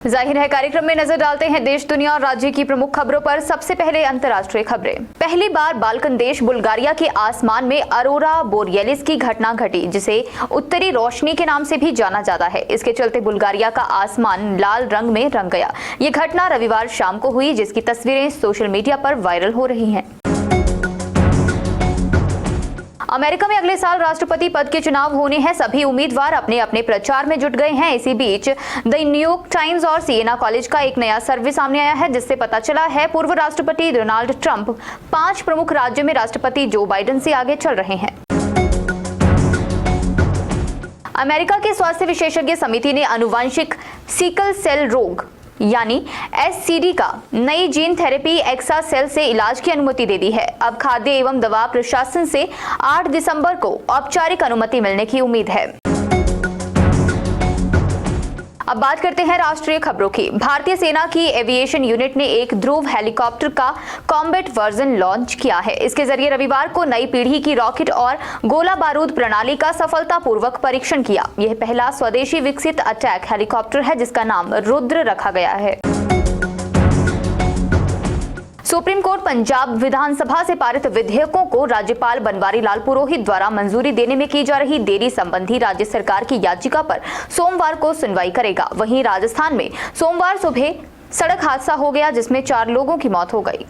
जाहिर है कार्यक्रम में नजर डालते हैं देश, दुनिया और राज्य की प्रमुख खबरों पर। सबसे पहले अंतर्राष्ट्रीय खबरें। पहली बार बाल्कन देश बुल्गारिया के आसमान में अरोरा बोरियलिस की घटना घटी, जिसे उत्तरी रोशनी के नाम से भी जाना जाता है। इसके चलते बुल्गारिया का आसमान लाल रंग में रंग गया। ये घटना रविवार शाम को हुई, जिसकी तस्वीरें सोशल मीडिया पर वायरल हो रही हैं। अमेरिका में अगले साल राष्ट्रपति पद के चुनाव होने हैं। सभी उम्मीदवार अपने अपने प्रचार में जुट गए हैं। इसी बीच द न्यूयॉर्क टाइम्स और सिएना कॉलेज का एक नया सर्वे सामने आया है, जिससे पता चला है पूर्व राष्ट्रपति डोनाल्ड ट्रंप 5 प्रमुख राज्यों में राष्ट्रपति जो बाइडेन से आगे चल रहे हैं। अमेरिका के स्वास्थ्य विशेषज्ञ समिति ने आनुवंशिक सिकल सेल रोग यानी SCD का नई जीन थेरेपी एक्सासेल से इलाज की अनुमति दे दी है। अब खाद्य एवं दवा प्रशासन से 8 दिसंबर को औपचारिक अनुमति मिलने की उम्मीद है। अब बात करते हैं राष्ट्रीय खबरों की। भारतीय सेना की एविएशन यूनिट ने एक ध्रुव हेलीकॉप्टर का कॉम्बैट वर्जन लॉन्च किया है। इसके जरिए रविवार को नई पीढ़ी की रॉकेट और गोला बारूद प्रणाली का सफलतापूर्वक परीक्षण किया। यह पहला स्वदेशी विकसित अटैक हेलीकॉप्टर है, जिसका नाम रुद्र रखा गया है। सुप्रीम कोर्ट पंजाब विधानसभा से पारित विधेयकों को राज्यपाल बनवारी लाल पुरोहित द्वारा मंजूरी देने में की जा रही देरी संबंधी राज्य सरकार की याचिका पर सोमवार को सुनवाई करेगा। वहीं राजस्थान में सोमवार सुबह सड़क हादसा हो गया, जिसमें 4 लोगों की मौत हो गई।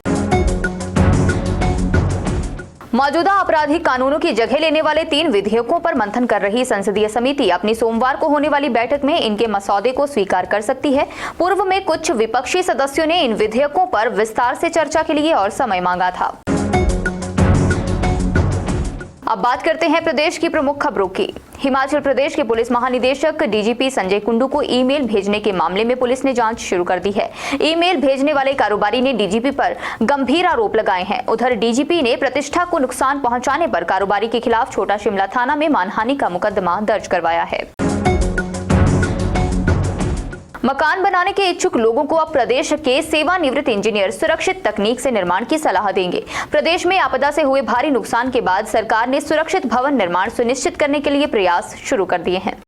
मौजूदा आपराधिक कानूनों की जगह लेने वाले 3 विधेयकों पर मंथन कर रही संसदीय समिति अपनी सोमवार को होने वाली बैठक में इनके मसौदे को स्वीकार कर सकती है। पूर्व में कुछ विपक्षी सदस्यों ने इन विधेयकों पर विस्तार से चर्चा के लिए और समय मांगा था। अब बात करते हैं प्रदेश की प्रमुख खबरों की। हिमाचल प्रदेश के पुलिस महानिदेशक DGP संजय कुंडू को ईमेल भेजने के मामले में पुलिस ने जांच शुरू कर दी है। ईमेल भेजने वाले कारोबारी ने DGP पर गंभीर आरोप लगाए हैं। उधर DGP ने प्रतिष्ठा को नुकसान पहुंचाने पर कारोबारी के खिलाफ छोटा शिमला थाना में मानहानि का मुकदमा दर्ज करवाया है। मकान बनाने के इच्छुक लोगों को अब प्रदेश के सेवानिवृत्त इंजीनियर सुरक्षित तकनीक से निर्माण की सलाह देंगे। प्रदेश में आपदा से हुए भारी नुकसान के बाद सरकार ने सुरक्षित भवन निर्माण सुनिश्चित करने के लिए प्रयास शुरू कर दिए हैं।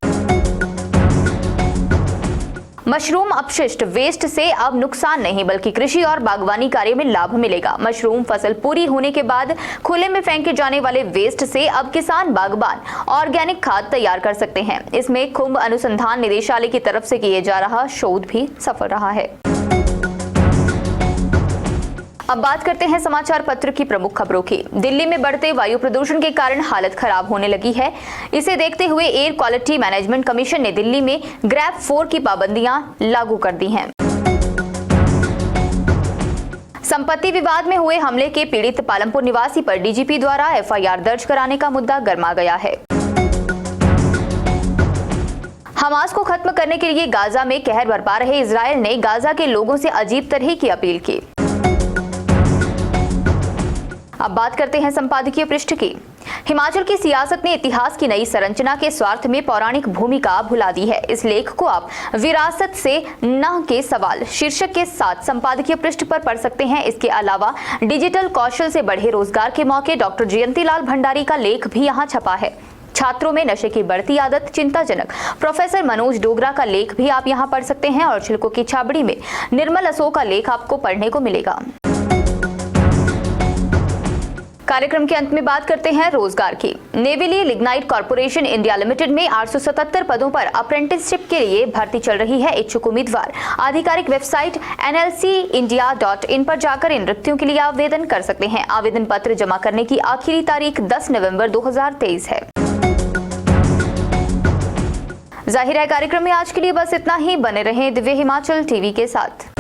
मशरूम अपशिष्ट वेस्ट से अब नुकसान नहीं, बल्कि कृषि और बागवानी कार्य में लाभ मिलेगा। मशरूम फसल पूरी होने के बाद खुले में फेंके जाने वाले वेस्ट से अब किसान बागबान ऑर्गेनिक खाद तैयार कर सकते हैं। इसमें खुम्ब अनुसंधान निदेशालय की तरफ से किए जा रहा शोध भी सफल रहा है। अब बात करते हैं समाचार पत्र की प्रमुख खबरों की। दिल्ली में बढ़ते वायु प्रदूषण के कारण हालत खराब होने लगी है। इसे देखते हुए एयर क्वालिटी मैनेजमेंट कमीशन ने दिल्ली में ग्रेड 4 की पाबंदियां लागू कर दी हैं। संपत्ति विवाद में हुए हमले के पीड़ित पालमपुर निवासी पर DGP द्वारा FIR दर्ज कराने का मुद्दा गर्मा गया है। हमास को खत्म करने के लिए गाजा में कहर बरपा रहे इजरायल ने गाजा के लोगों से अजीब तरह की अपील की। अब बात करते हैं संपादकीय पृष्ठ की। हिमाचल की सियासत ने इतिहास की नई संरचना के स्वार्थ में पौराणिक भूमिका भुला दी है। इस लेख को आप विरासत से न के सवाल शीर्षक के साथ संपादकीय पृष्ठ पर पढ़ सकते हैं। इसके अलावा डिजिटल कौशल से बढ़े रोजगार के मौके डॉक्टर जयंती लाल भंडारी का लेख भी यहाँ छपा है। छात्रों में नशे की बढ़ती आदत चिंताजनक, प्रोफेसर मनोज डोगरा का लेख भी आप यहाँ पढ़ सकते हैं। और छिलकों की छाबड़ी में निर्मल अशोक का लेख आपको पढ़ने को मिलेगा। कार्यक्रम के अंत में बात करते हैं रोजगार की। नेविली लिग्नाइट कॉर्पोरेशन इंडिया लिमिटेड में 877 पदों पर अप्रेंटिसशिप के लिए भर्ती चल रही है। इच्छुक उम्मीदवार आधिकारिक वेबसाइट nlcindia.in पर जाकर इन रिक्तियों के लिए आवेदन कर सकते हैं। आवेदन पत्र जमा करने की आखिरी तारीख 10 नवंबर 2023 है। जाहिर है कार्यक्रम में आज के लिए बस इतना ही। बने रहें दिव्य हिमाचल टीवी के साथ।